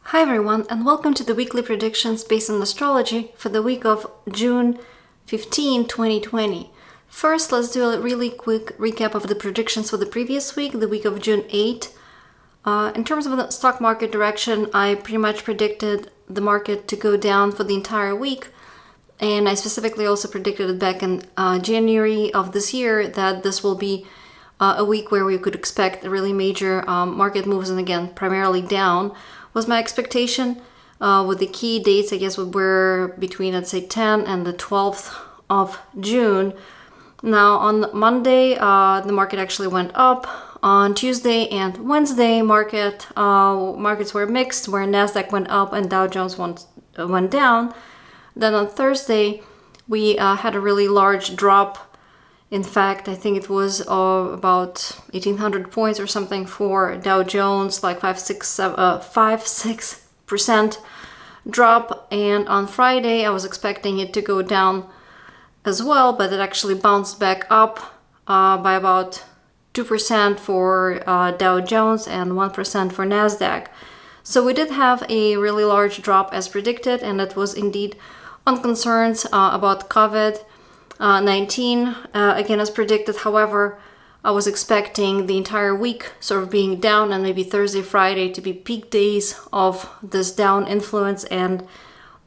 Hi everyone, and welcome to the weekly predictions based on astrology for the week of June 15, 2020. First, let's do a really quick recap of the predictions for the previous week, the week of June 8. In terms of the stock market direction, I pretty much predicted the market to go down for the entire week, and I specifically also predicted it back in January of this year that this will be a week where we could expect really major market moves, and again, primarily down was my expectation, with the key dates, I guess, were between, let's say, 10 and the 12th of June. Now, on Monday, the market actually went up. On Tuesday and Wednesday, markets were mixed, where Nasdaq went up and Dow Jones went down. Then on Thursday, we had a really large drop. In fact, I think it was about 1,800 points or something for Dow Jones, like 5-6% drop. And on Friday, I was expecting it to go down as well, but it actually bounced back up by about 2% for Dow Jones and 1% for Nasdaq. So we did have a really large drop as predicted, and it was indeed on concerns about COVID-19, again as predicted. However, I was expecting the entire week sort of being down, and maybe Thursday, Friday to be peak days of this down influence, and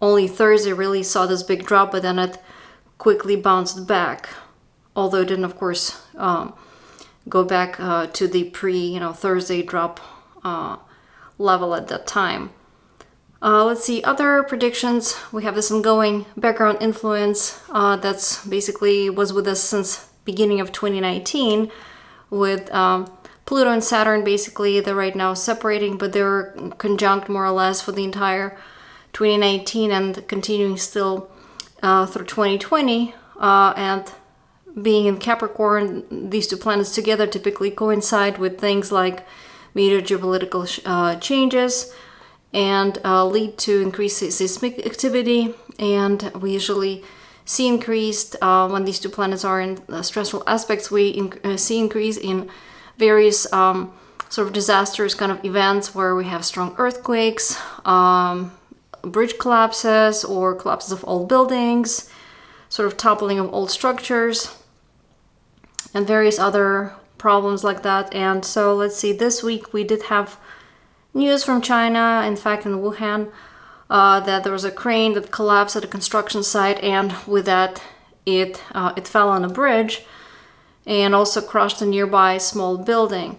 only Thursday really saw this big drop, but then it quickly bounced back, although it didn't, of course, go back to the Thursday drop level at that time. Let's see, other predictions. We have this ongoing background influence that's basically was with us since beginning of 2019, with Pluto and Saturn. Basically, they're right now separating, but they're conjunct more or less for the entire 2019 and continuing still through 2020. And being in Capricorn, these two planets together typically coincide with things like major geopolitical changes, and lead to increased seismic activity. And we usually see increased, when these two planets are in stressful aspects, we see increase in various sort of disastrous kind of events where we have strong earthquakes, bridge collapses or collapses of old buildings, sort of toppling of old structures, and various other problems like that. And so let's see, this week we did have news from China, in fact in Wuhan, that there was a crane that collapsed at a construction site, and with that it fell on a bridge and also crushed a nearby small building.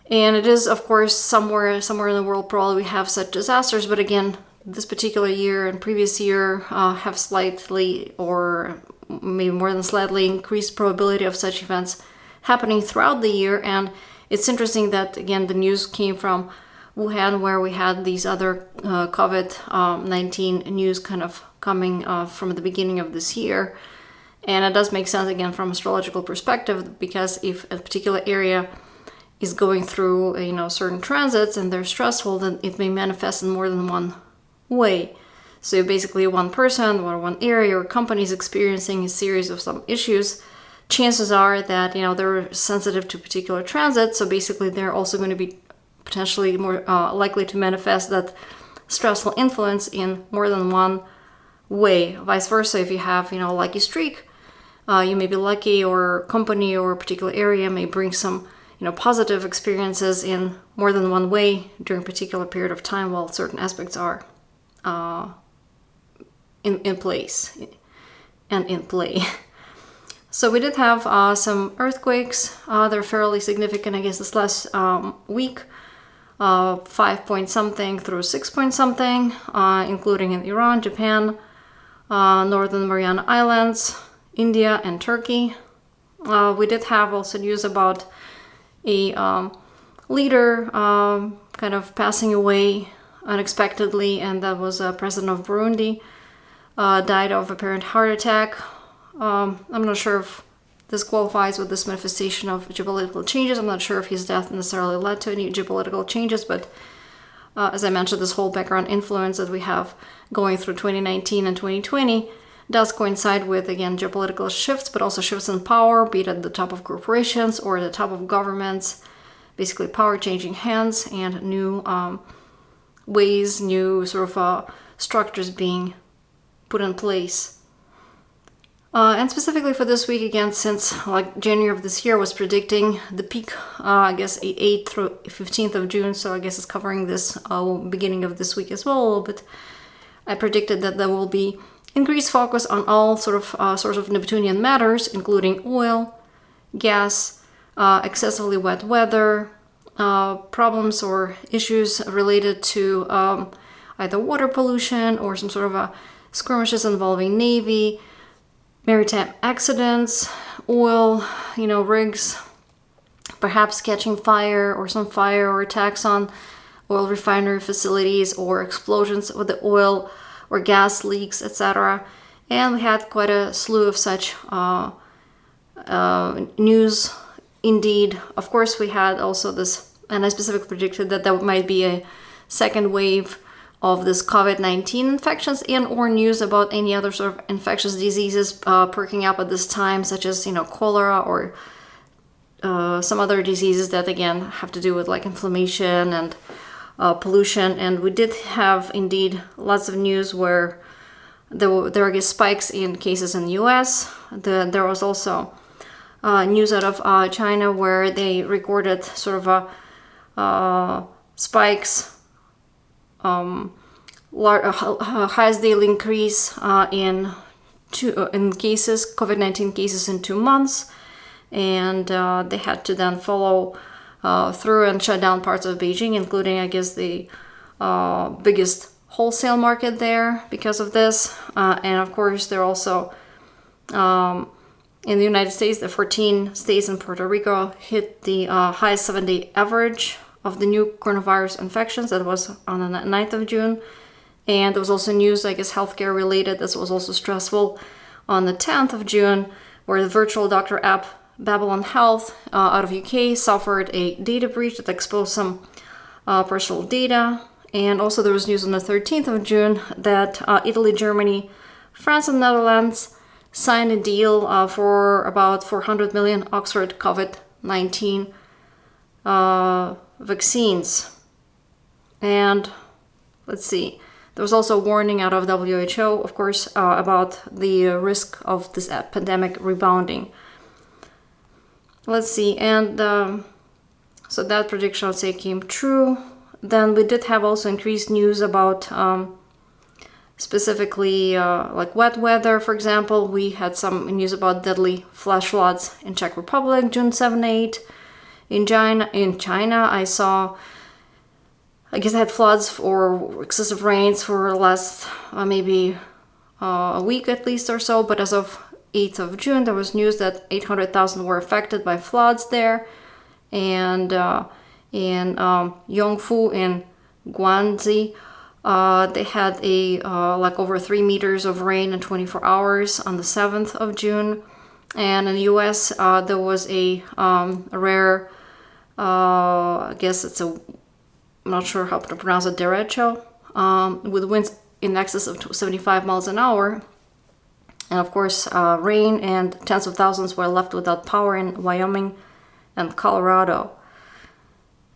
And it is, of course, somewhere in the world probably we have such disasters, but again, this particular year and previous year have slightly, or maybe more than slightly, increased probability of such events happening throughout the year. And it's interesting that, again, the news came from Wuhan, where we had these other COVID-19 news kind of coming from the beginning of this year. And it does make sense, again, from astrological perspective, because if a particular area is going through, certain transits and they're stressful, then it may manifest in more than one way. So basically one person or one area or company is experiencing a series of some issues. Chances are that, they're sensitive to particular transit, so basically they're also going to be potentially more likely to manifest that stressful influence in more than one way. Vice versa, if you have, a lucky streak, you may be lucky, or company or a particular area may bring some, positive experiences in more than one way during a particular period of time while certain aspects are in place and in play. So we did have some earthquakes. They're fairly significant, I guess, this last week. 5 point something through 6 point something, including in Iran, Japan, Northern Mariana Islands, India, and Turkey. We did have also news about a leader kind of passing away unexpectedly, and that was President of Burundi, died of apparent heart attack. I'm not sure if this qualifies with this manifestation of geopolitical changes. I'm not sure if his death necessarily led to any geopolitical changes, but as I mentioned, this whole background influence that we have going through 2019 and 2020 does coincide with, again, geopolitical shifts, but also shifts in power, be it at the top of corporations or at the top of governments, basically power changing hands and new ways, new sort of structures being put in place. And specifically for this week, again, since like January of this year was predicting the peak, I guess 8th through 15th of June, so I guess it's covering this beginning of this week as well a little bit. I predicted that there will be increased focus on all sort of source of Neptunian matters, including oil, gas, excessively wet weather, problems or issues related to either water pollution or some sort of skirmishes involving Navy, maritime accidents, oil, rigs perhaps catching fire or some fire or attacks on oil refinery facilities or explosions with the oil or gas leaks, etc. And we had quite a slew of such news indeed. Of course, we had also this, and I specifically predicted that there might be a second wave of this COVID-19 infections and or news about any other sort of infectious diseases perking up at this time, such as, cholera or some other diseases that, again, have to do with like inflammation and pollution. And we did have, indeed, lots of news where there were, I guess, spikes in cases in the US. There was also news out of China where they recorded sort of spikes, highest daily increase in cases, COVID-19 cases in 2 months, and they had to then follow through and shut down parts of Beijing, including, I guess, the biggest wholesale market there because of this. And of course, they're also in the United States, the 14 states and Puerto Rico hit the highest 7-day average of the new coronavirus infections. That was on the 9th of June. And there was also news, I guess, healthcare related. This was also stressful on the 10th of June, where the virtual doctor app Babylon Health out of UK suffered a data breach that exposed some personal data. And also there was news on the 13th of June that Italy, Germany, France, and Netherlands signed a deal for about 400 million Oxford COVID-19 vaccines. And let's see, there was also a warning out of WHO, of course, about the risk of this pandemic rebounding. Let's see, and so that prediction, I'd say, came true. Then we did have also increased news about specifically like wet weather, for example. We had some news about deadly flash floods in Czech Republic, June 7, 8. In China, I saw, I guess I had floods or excessive rains for the last maybe a week at least or so, but as of 8th of June, there was news that 800,000 were affected by floods there. And in Yongfu in Guangxi, they had like over 3 meters of rain in 24 hours on the 7th of June. And in the US, there was a rare, I guess it's I'm not sure how to pronounce it, derecho, with winds in excess of 75 miles an hour. And of course, rain, and tens of thousands were left without power in Wyoming and Colorado.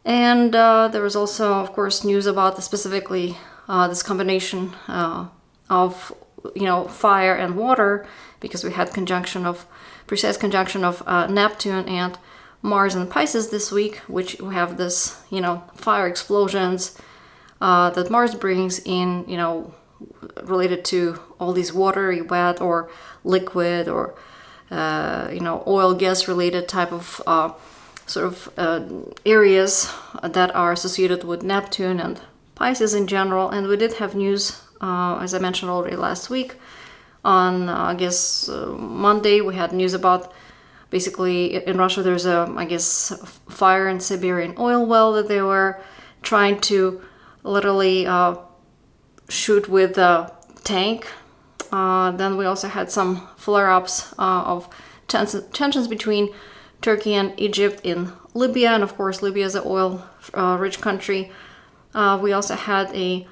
And there was also, of course, news about specifically this combination of, fire and water, because we had precise conjunction of Neptune and Mars and Pisces this week, which we have this, fire explosions that Mars brings in, related to all these watery, wet, or liquid, or oil, gas related type of areas that are associated with Neptune and Pisces in general. And we did have news, as I mentioned already last week, on Monday we had news about basically in Russia there's a fire in Siberian oil well that they were trying to literally shoot with a tank. Then we also had some flare-ups of tensions between Turkey and Egypt in Libya, and of course Libya is an oil-rich country. We also had a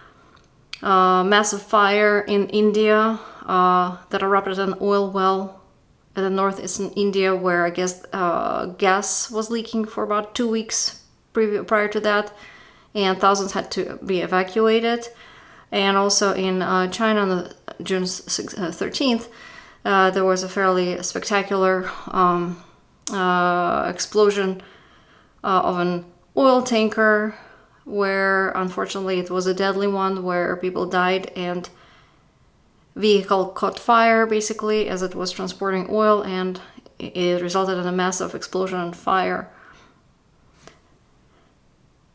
massive fire in India that erupted an oil well in the northeastern India, where I guess gas was leaking for about 2 weeks prior to that. and thousands had to be evacuated. And also in China on the June 13th, there was a fairly spectacular explosion of an oil tanker, where unfortunately it was a deadly one, where people died and vehicle caught fire basically as it was transporting oil, and it resulted in a massive explosion and fire.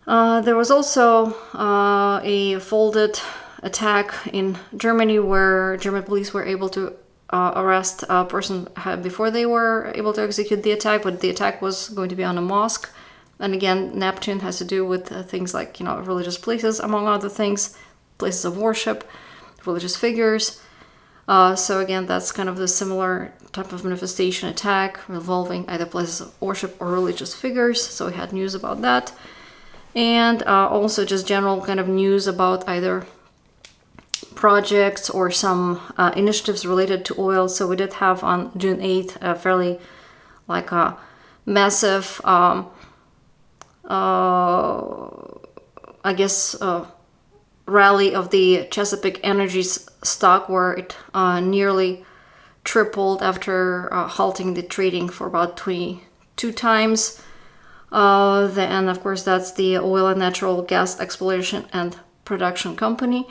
There was also a folded attack in Germany, where German police were able to arrest a person before they were able to execute the attack, but the attack was going to be on a mosque. And again, Neptune has to do with things like, religious places, among other things, places of worship, religious figures. So again, that's kind of the similar type of manifestation attack involving either places of worship or religious figures. So we had news about that. And also just general kind of news about either projects or some initiatives related to oil. So we did have on June 8th a fairly massive rally of the Chesapeake Energy's stock, where it nearly tripled after halting the trading for about 22 times. And of course, that's the oil and natural gas exploration and production company.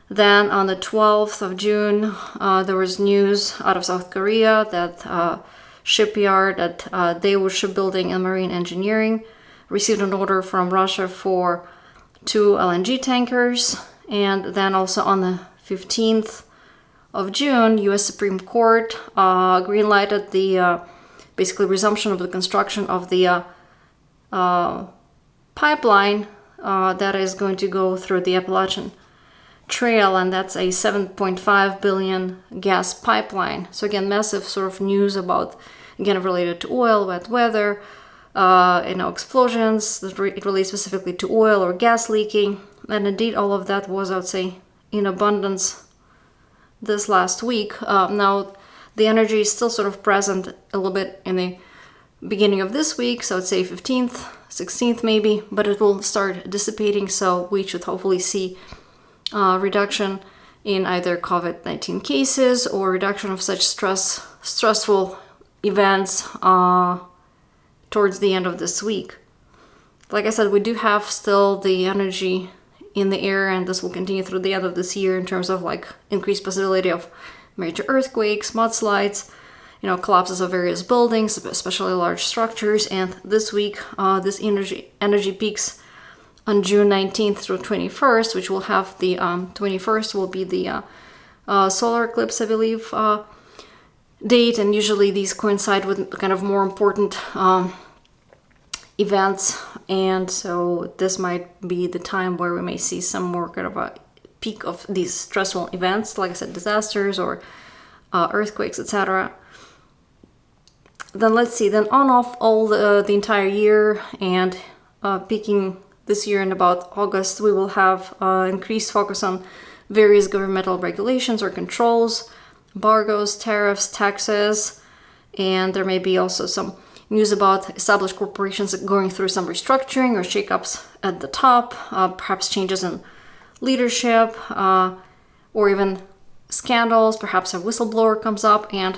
Then on the 12th of June, there was news out of South Korea that shipyard at Daewoo Shipbuilding and Marine Engineering received an order from Russia for 2 LNG tankers. And then also on the 15th of June, U.S. Supreme Court greenlighted the basically resumption of the construction of the pipeline that is going to go through the Appalachian Trail, and that's a 7.5 billion gas pipeline. So again, massive sort of news about, again, related to oil, wet weather, explosions that relate specifically to oil or gas leaking. And indeed, all of that was, I would say, in abundance this last week. Now, the energy is still sort of present a little bit in the beginning of this week, so I'd say 15th, 16th maybe, but it will start dissipating, so we should hopefully see reduction in either COVID-19 cases or reduction of such stressful events towards the end of this week. Like I said, we do have still the energy in the air, and this will continue through the end of this year in terms of increased possibility of major earthquakes, mudslides, collapses of various buildings, especially large structures. And this week, this energy peaks on June 19th through 21st, which will have the 21st will be the solar eclipse, I believe, date. And usually these coincide with kind of more important events. And so this might be the time where we may see some more kind of a peak of these stressful events, like I said, disasters or earthquakes, etc. Then let's see, then on off all the entire year, and peaking this year in about August, we will have increased focus on various governmental regulations or controls, embargoes, tariffs, taxes, and there may be also some news about established corporations going through some restructuring or shakeups at the top, perhaps changes in leadership, or even scandals. Perhaps a whistleblower comes up and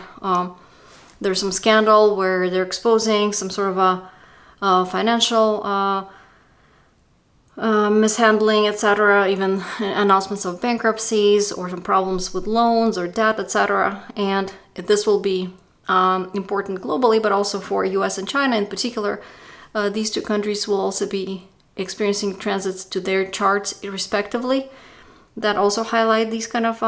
there's some scandal where they're exposing some sort of a financial mishandling, etc., even announcements of bankruptcies or some problems with loans or debt, etc. And this will be important globally, but also for US and China in particular. These two countries will also be experiencing transits to their charts respectively that also highlight these kind of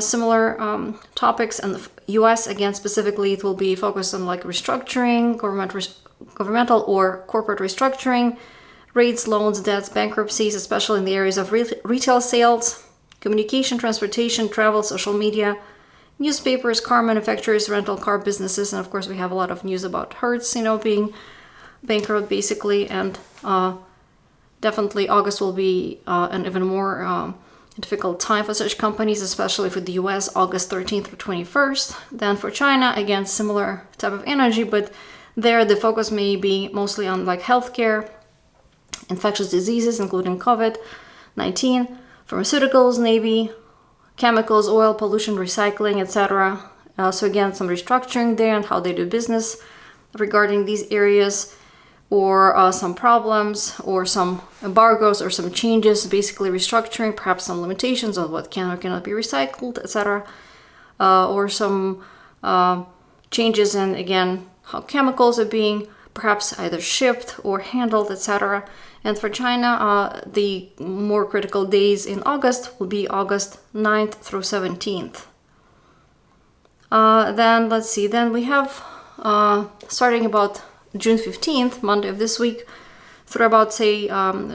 similar topics. And the US, again, specifically, it will be focused on restructuring, governmental or corporate restructuring, rates, loans, debts, bankruptcies, especially in the areas of retail sales, communication, transportation, travel, social media, newspapers, car manufacturers, rental car businesses, and of course we have a lot of news about Hertz, being bankrupt basically. And definitely August will be an even more difficult time for such companies, especially for the US, August 13th through 21st. Then for China, again, similar type of energy, but there the focus may be mostly on healthcare, infectious diseases, including COVID-19, pharmaceuticals, navy, chemicals, oil, pollution, recycling, etc. So again, some restructuring there and how they do business regarding these areas, or some problems, or some embargoes, or some changes, basically restructuring, perhaps some limitations on what can or cannot be recycled, etc. Or some changes in, again, how chemicals are being perhaps either shipped or handled, etc. And for China, the more critical days in August will be August 9th through 17th. Then let's see, then we have starting about June 15th, Monday of this week, through about, say,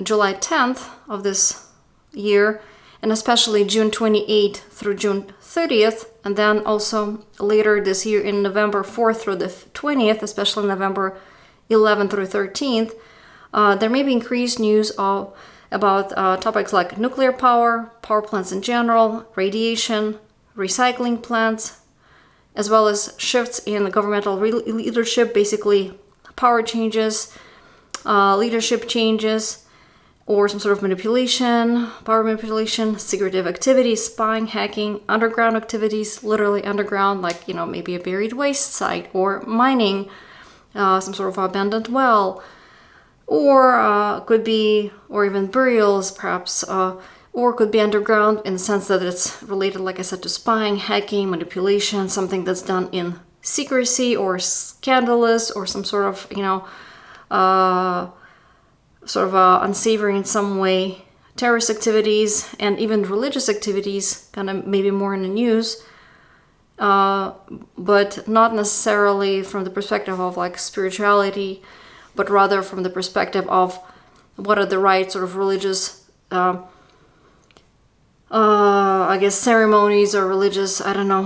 July 10th of this year, and especially June 28th through June 30th, and then also later this year in November 4th through the 20th, especially November 11th through 13th, there may be increased news about topics like nuclear power, power plants in general, radiation, recycling plants, as well as shifts in governmental leadership, basically power changes, leadership changes, or some sort of manipulation, power manipulation, secretive activities, spying, hacking, underground activities, literally underground, like, maybe a buried waste site, or mining, some sort of abandoned well, or could be, or even burials perhaps, or could be underground in the sense that it's related, like I said, to spying, hacking, manipulation, something that's done in secrecy or scandalous, or some sort of, unsavory in some way, terrorist activities, and even religious activities, kind of maybe more in the news, but not necessarily from the perspective of like spirituality, but rather from the perspective of what are the right sort of religious ceremonies or religious, I don't know,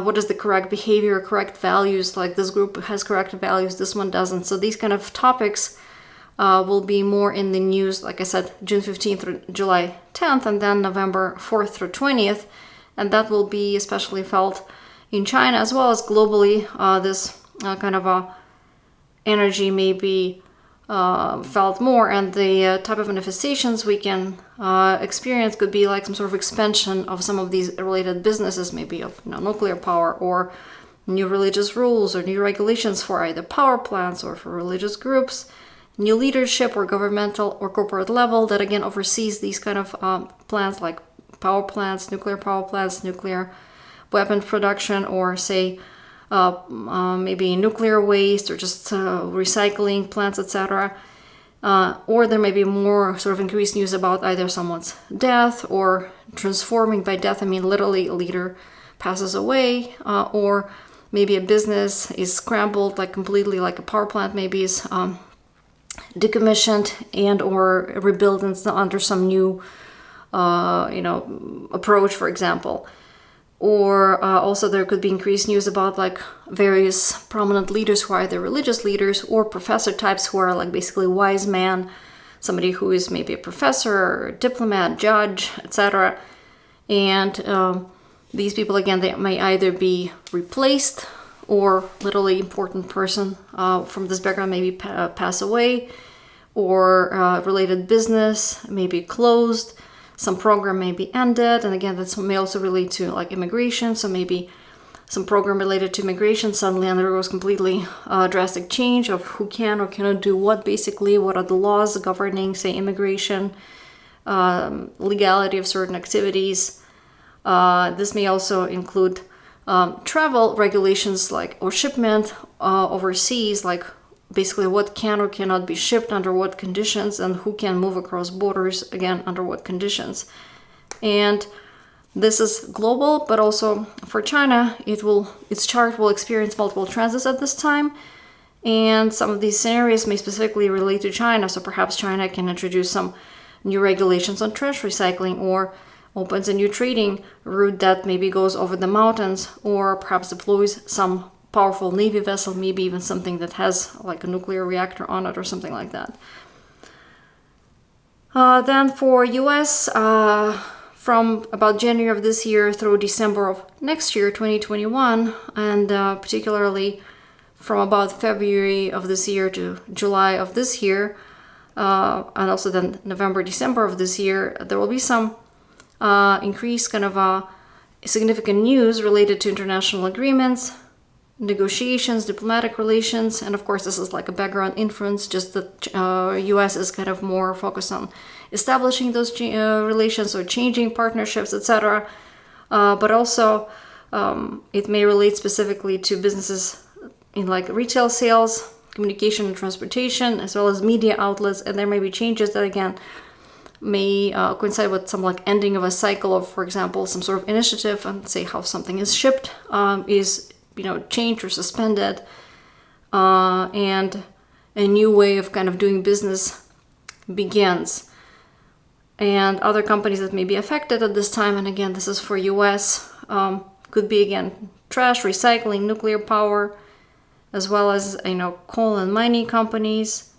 what is the correct behavior, correct values, like this group has correct values, this one doesn't. So these kind of topics will be more in the news, like I said, June 15th through July 10th, and then November 4th through 20th. And that will be especially felt in China as well as globally. This kind of energy may be felt more, and the type of manifestations we can experience could be like some sort of expansion of some of these related businesses, maybe of nuclear power, or new religious rules or new regulations for either power plants or for religious groups, new leadership or governmental or corporate level that again oversees these kind of plants, like power plants, nuclear weapon production, or say maybe nuclear waste, or just recycling plants, etc. Or there may be more sort of increased news about either someone's death, or transforming. By death I mean literally a leader passes away, or maybe a business is scrambled, like completely, like a power plant maybe is decommissioned and or rebuilt under some new approach, for example. Or also there could be increased news about like various prominent leaders who are either religious leaders or professor types who are like basically wise man, somebody who is maybe a professor or diplomat, judge, etc. And these people, again, they may either be replaced, or literally important person from this background maybe pass away, or related business may be closed, some program may be ended. And again, that may also relate to like immigration. So maybe some program related to immigration suddenly undergoes completely drastic change of who can or cannot do what, basically, what are the laws governing, say, immigration, legality of certain activities. This may also include travel regulations, like, or shipment overseas, like basically what can or cannot be shipped under what conditions, and who can move across borders, again, under what conditions. And this is global, but also for China, its chart will experience multiple transits at this time. And some of these scenarios may specifically relate to China. So perhaps China can introduce some new regulations on trash recycling, or opens a new trading route that maybe goes over the mountains, or perhaps deploys some powerful Navy vessel, maybe even something that has like a nuclear reactor on it or something like that. Then for US, from about January of this year through December of next year, 2021, and particularly from about February of this year to July of this year, and also then November, December of this year, there will be some increased kind of significant news related to international agreements, negotiations, diplomatic relations, and of course this is like a background influence, just that US is kind of more focused on establishing those relations or changing partnerships, etc. But also it may relate specifically to businesses in like retail sales, communication and transportation, as well as media outlets, and there may be changes that again may coincide with some like ending of a cycle of, for example, some sort of initiative, and say how something is shipped is changed or suspended, and a new way of kind of doing business begins. And other companies that may be affected at this time, and again this is for US, could be again trash, recycling, nuclear power, as well as coal and mining companies.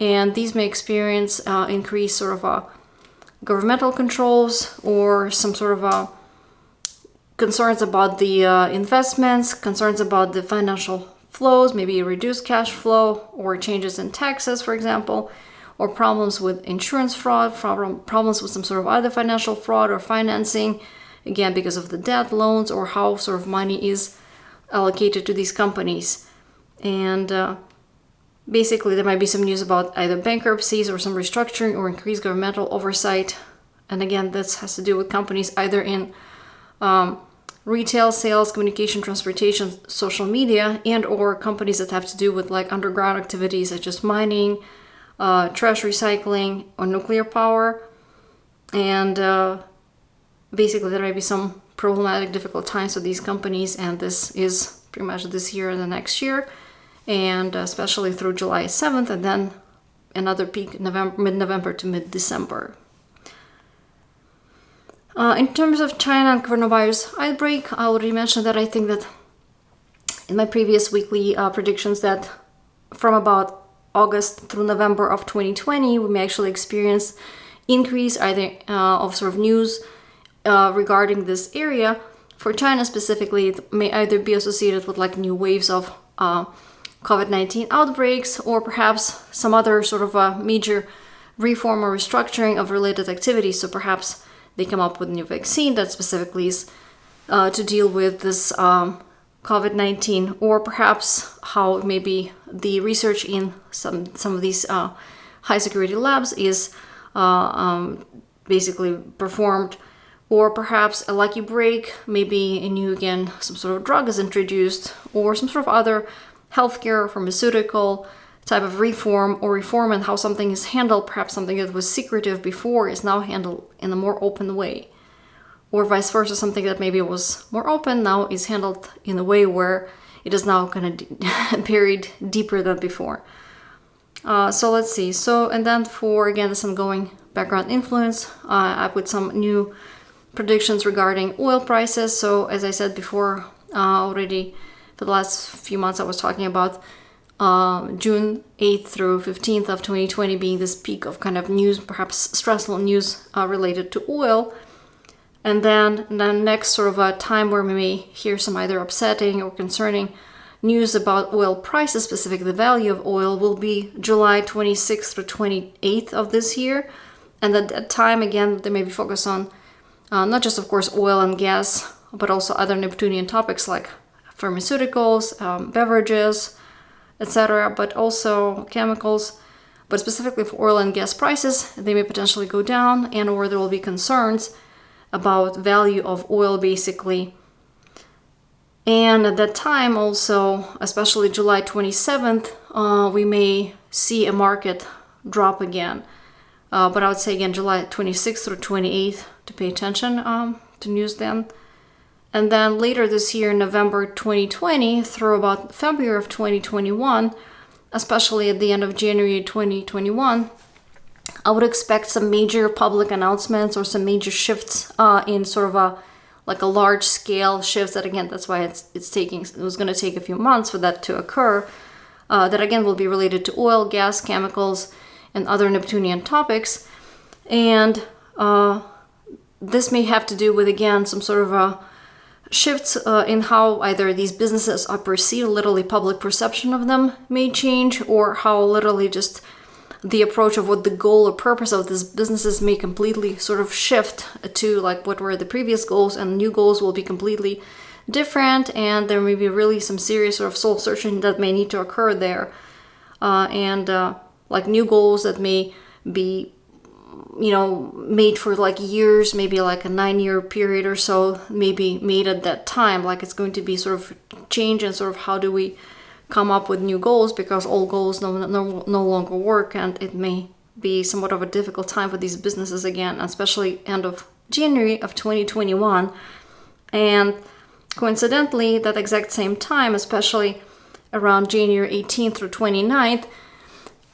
And these may experience increased sort of governmental controls or some sort of concerns about the investments, concerns about the financial flows, maybe reduced cash flow or changes in taxes, for example, or problems with insurance fraud, problems with some sort of other financial fraud or financing, again because of the debt, loans, or how sort of money is allocated to these companies. And basically there might be some news about either bankruptcies or some restructuring or increased governmental oversight. And again, this has to do with companies either in retail, sales, communication, transportation, social media, and or companies that have to do with like underground activities such as mining, trash recycling, or nuclear power. And basically there may be some problematic, difficult times for these companies, and this is pretty much this year and the next year, and especially through July 7th, and then another peak mid-November to mid-December. In terms of China and coronavirus outbreak, I already mentioned that I think that in my previous weekly predictions that from about August through November of 2020, we may actually experience increase either of sort of news regarding this area. For China specifically, it may either be associated with like new waves of COVID-19 outbreaks, or perhaps some other sort of major reform or restructuring of related activities. So perhaps they come up with a new vaccine that specifically is to deal with this COVID-19, or perhaps how maybe the research in some of these high security labs is basically performed, or perhaps a lucky break, maybe a new, again, some sort of drug is introduced, or some sort of other healthcare, pharmaceutical type of reform, or reform in how something is handled, perhaps something that was secretive before is now handled in a more open way, or vice versa, something that maybe was more open now is handled in a way where it is now kind of buried deeper than before. So let's see. So, and then for, again, this ongoing background influence, I put some new predictions regarding oil prices. So as I said before, already for the last few months I was talking about June 8th through 15th of 2020 being this peak of kind of news, perhaps stressful news related to oil. And then the next sort of a time where we may hear some either upsetting or concerning news about oil prices, specifically the value of oil, will be July 26th through 28th of this year. And at that time, again, they may be focused on not just, of course, oil and gas, but also other Neptunian topics like pharmaceuticals, beverages, etc., but also chemicals. But specifically for oil and gas prices, they may potentially go down, and or there will be concerns about value of oil, basically. And at that time also, especially July 27th, we may see a market drop again. But I would say again, July 26th through 28th to pay attention to news then. And then later this year, November 2020 through about February of 2021, especially at the end of January 2021, I would expect some major public announcements or some major shifts in sort of a large scale shifts. That again, that's why it was going to take a few months for that to occur. That again will be related to oil, gas, chemicals, and other Neptunian topics. And this may have to do with, again, some sort of shifts in how either these businesses are perceived, literally public perception of them may change, or how literally just the approach of what the goal or purpose of these businesses may completely sort of shift to like what were the previous goals, and new goals will be completely different, and there may be really some serious sort of soul searching that may need to occur there, and like new goals that may be made for like years, maybe like a 9-year period or so, maybe made at that time. Like it's going to be sort of change and sort of how do we come up with new goals, because old goals no longer work, and it may be somewhat of a difficult time for these businesses again, especially end of January of 2021. And coincidentally, that exact same time, especially around January 18th through 29th,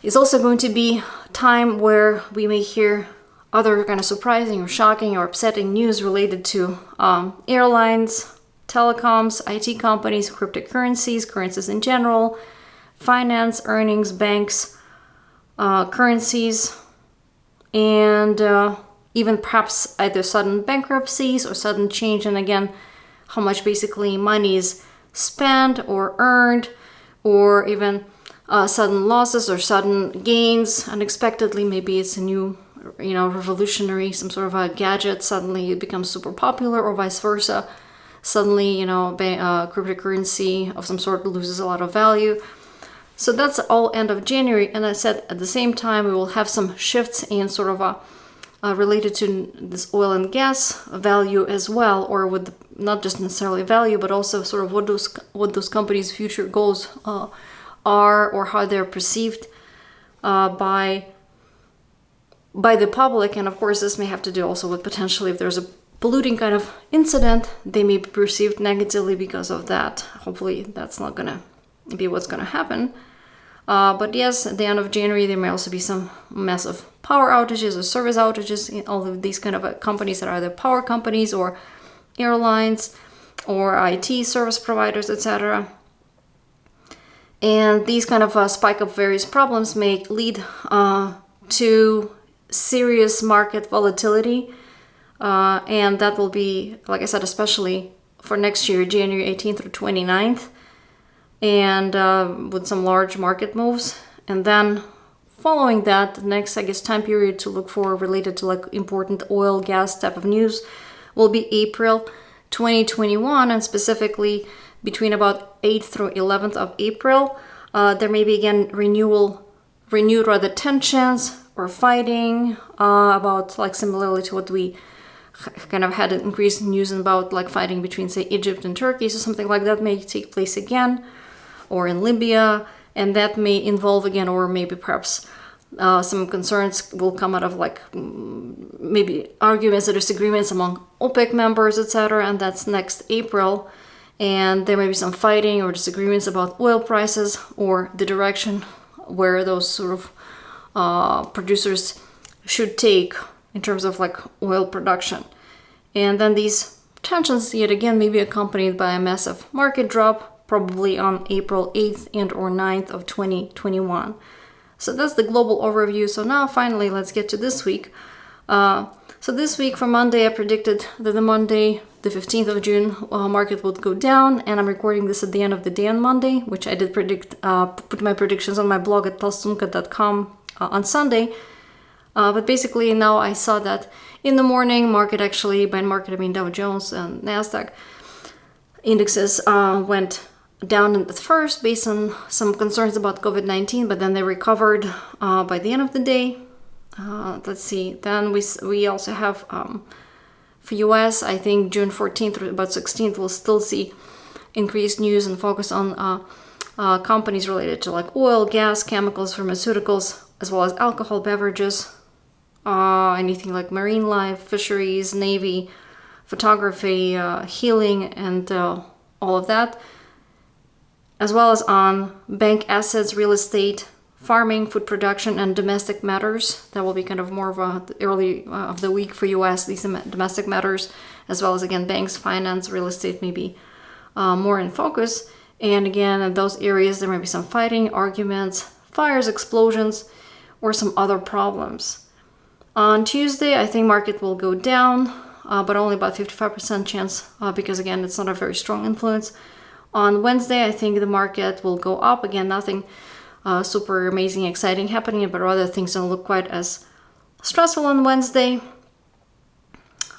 is also going to be time where we may hear other kind of surprising or shocking or upsetting news related to airlines, telecoms, IT companies, cryptocurrencies, currencies in general, finance, earnings, banks, currencies, and even perhaps either sudden bankruptcies or sudden change in, again, how much basically money is spent or earned, or even sudden losses or sudden gains unexpectedly. Maybe it's a new revolutionary, some sort of a gadget, suddenly it becomes super popular, or vice versa. Suddenly, cryptocurrency of some sort loses a lot of value. So that's all end of January. And I said at the same time, we will have some shifts in sort of related to this oil and gas value as well, or with not just necessarily value, but also sort of what those companies' future goals are, or how they're perceived by the public. And of course, this may have to do also with potentially if there's a polluting kind of incident, they may be perceived negatively because of that. Hopefully that's not gonna be what's gonna happen. But yes, at the end of January, there may also be some massive power outages or service outages in all of these kind of companies that are either power companies or airlines or IT service providers, etc. And these kind of spike of various problems may lead to serious market volatility. And that will be, like I said, especially for next year, January 18th through 29th, and with some large market moves. And then following that, the next, I guess, time period to look for related to like important oil, gas type of news will be April 2021, and specifically between about 8th through 11th of April. There may be again renewed rather tensions or fighting about, like, similarly to what we kind of had an increased news about, like fighting between, say, Egypt and Turkey. So something like that may take place again, or in Libya, and that may involve again, or maybe perhaps some concerns will come out of like maybe arguments or disagreements among OPEC members, etc. And that's next April. And there may be some fighting or disagreements about oil prices or the direction where those sort of producers should take in terms of like oil production. And then these tensions yet again may be accompanied by a massive market drop, probably on April 8th and or 9th of 2021. So that's the global overview. So now finally, let's get to this week. So this week for Monday, I predicted that the Monday, the 15th of June, market would go down, and I'm recording this at the end of the day on Monday, which I did predict, put my predictions on my blog at Tolstunka.com on Sunday. But basically now I saw that in the morning, market actually, by market I mean Dow Jones and NASDAQ indexes went down at first based on some concerns about COVID-19, but then they recovered by the end of the day. Let's see, then we also have for US, I think June 14th or about 16th, we'll still see increased news and focus on companies related to like oil, gas, chemicals, pharmaceuticals, as well as alcohol, beverages, anything like marine life, fisheries, navy, photography, healing, and all of that, as well as on bank assets, real estate, farming, food production, and domestic matters. That will be kind of more of the early of the week for US, these domestic matters, as well as, again, banks, finance, real estate may be more in focus. And again, in those areas, there may be some fighting, arguments, fires, explosions, or some other problems. On Tuesday, I think market will go down, but only about 55% chance because, again, it's not a very strong influence. On Wednesday, I think the market will go up. Again, nothing super amazing, exciting happening, but rather things don't look quite as stressful on Wednesday.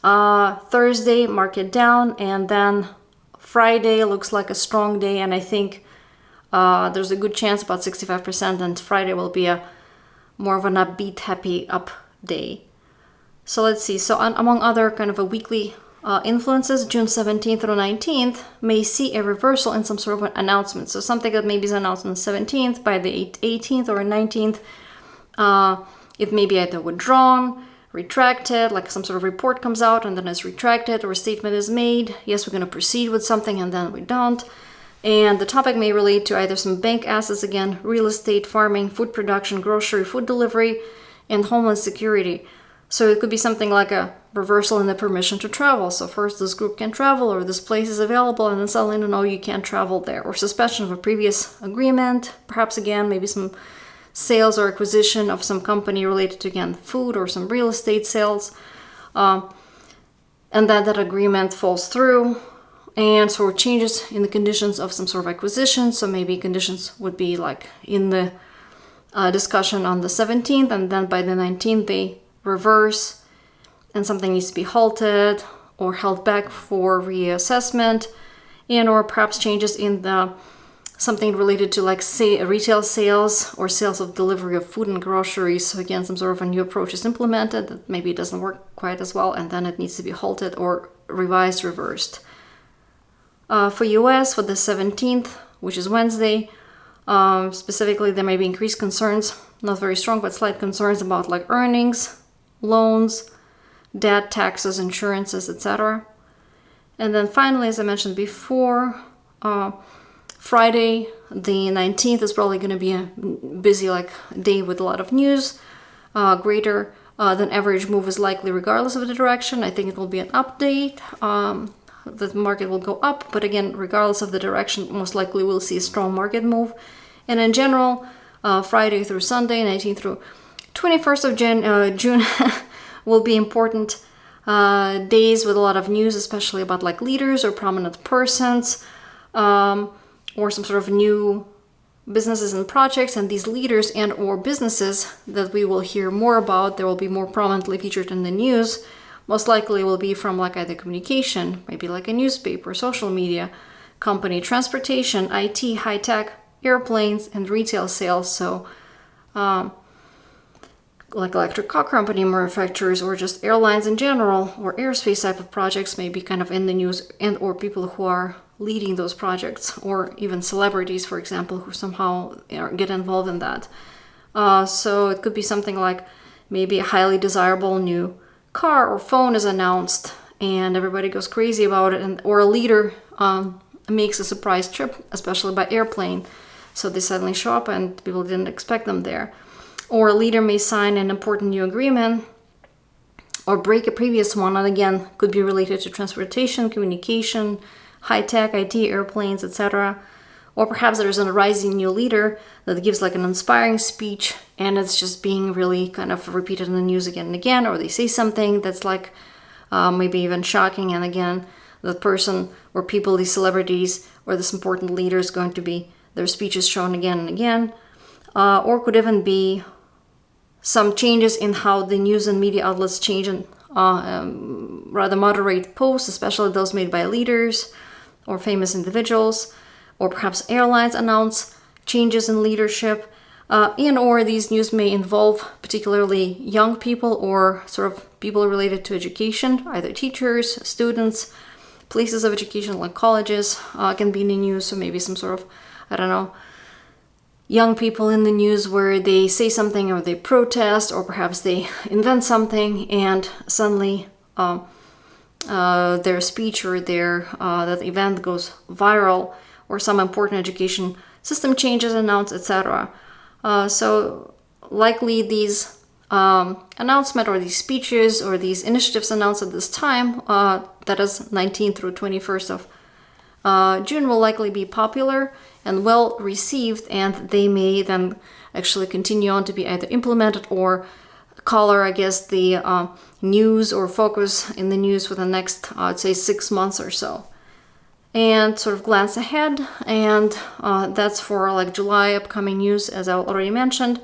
Thursday, market down, and then Friday looks like a strong day, and I think there's a good chance, about 65%, and Friday will be a more of an upbeat, happy up day. So let's see. So among other kind of a weekly influences, June 17th through 19th may see a reversal in some sort of an announcement. So something that maybe is announced on the 17th, by the 18th or 19th, it may be either withdrawn, retracted, like some sort of report comes out and then it's retracted, or a statement is made, yes, we're going to proceed with something, and then we don't. And the topic may relate to either some bank assets, again, real estate, farming, food production, grocery, food delivery, and homeland security. So it could be something like a reversal in the permission to travel. So first this group can travel, or this place is available, and then suddenly, no, you can't travel there. Or suspension of a previous agreement, perhaps again, maybe some sales or acquisition of some company related to, again, food or some real estate sales. And then that agreement falls through, and sort of changes in the conditions of some sort of acquisition. So maybe conditions would be like in the discussion on the 17th, and then by the 19th they reverse, and something needs to be halted or held back for reassessment, and or perhaps changes in the something related to, like, say, retail sales or sales of delivery of food and groceries. So again, some sort of a new approach is implemented that maybe it doesn't work quite as well, and then it needs to be halted or revised, reversed. For US, for the 17th, which is Wednesday, specifically, there may be increased concerns, not very strong, but slight concerns about, like, earnings, loans, debt, taxes, insurances, etc. And then finally, as I mentioned before, Friday, the 19th, is probably going to be a busy, like, day with a lot of news. Greater than average move is likely regardless of the direction. I think it will be an update. The market will go up, but again, regardless of the direction, most likely we'll see a strong market move. And in general, Friday through Sunday, 19th through 21st of June, will be important days with a lot of news, especially about, like, leaders or prominent persons, or some sort of new businesses and projects. And these leaders and or businesses that we will hear more about, they will be more prominently featured in the news, most likely will be from, like, either communication, maybe like a newspaper, social media company, transportation, IT, high tech, airplanes, and retail sales. So like electric car company manufacturers, or just airlines in general, or aerospace type of projects may be kind of in the news, and or people who are leading those projects, or even celebrities, for example, who somehow get involved in that. So it could be something like maybe a highly desirable new car or phone is announced, and everybody goes crazy about it, or a leader makes a surprise trip, especially by airplane. So they suddenly show up and people didn't expect them there. Or a leader may sign an important new agreement or break a previous one, and again, could be related to transportation, communication, high-tech, IT, airplanes, etc. Or perhaps there's a rising new leader that gives, like, an inspiring speech, and it's just being really kind of repeated in the news again and again, or they say something that's, like, maybe even shocking, and again, the person or people, these celebrities or this important leader, is going to be their speeches shown again and again. Or could even be some changes in how the news and media outlets change and rather moderate posts, especially those made by leaders or famous individuals. Or perhaps airlines announce changes in leadership, and or these news may involve particularly young people or sort of people related to education, either teachers, students, places of education like colleges can be in the news. So maybe some sort of, I don't know, young people in the news where they say something or they protest, or perhaps they invent something, and suddenly their speech or their that event goes viral, or some important education system changes announced, etc. So likely these announcement or these speeches or these initiatives announced at this time, that is 19th through 21st of June, will likely be popular and well received, and they may then actually continue on to be either implemented or color, I guess, the news or focus in the news for the next, I'd say, 6 months or so. and sort of glance ahead. And that's for like July upcoming news, as I already mentioned.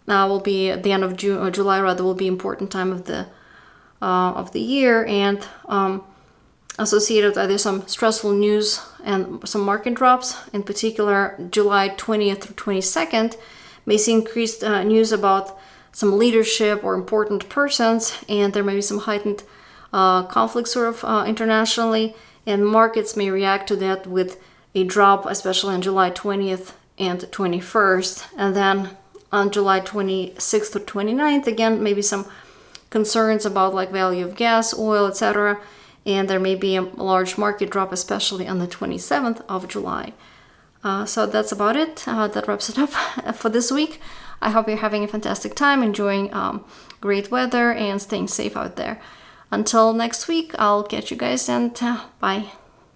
Will be at the end of June or July, rather, will be important time of the year, and associated with either some stressful news and some market drops. In particular, July 20th through 22nd may see increased news about some leadership or important persons, and there may be some heightened conflict sort of internationally, and markets may react to that with a drop, especially on July 20th and 21st. And then on July 26th to 29th, again, maybe some concerns about like value of gas, oil, etc. And there may be a large market drop, especially on the 27th of July. So that's about it. That wraps it up for this week. I hope you're having a fantastic time, enjoying great weather, and staying safe out there. Until next week, I'll catch you guys, and bye.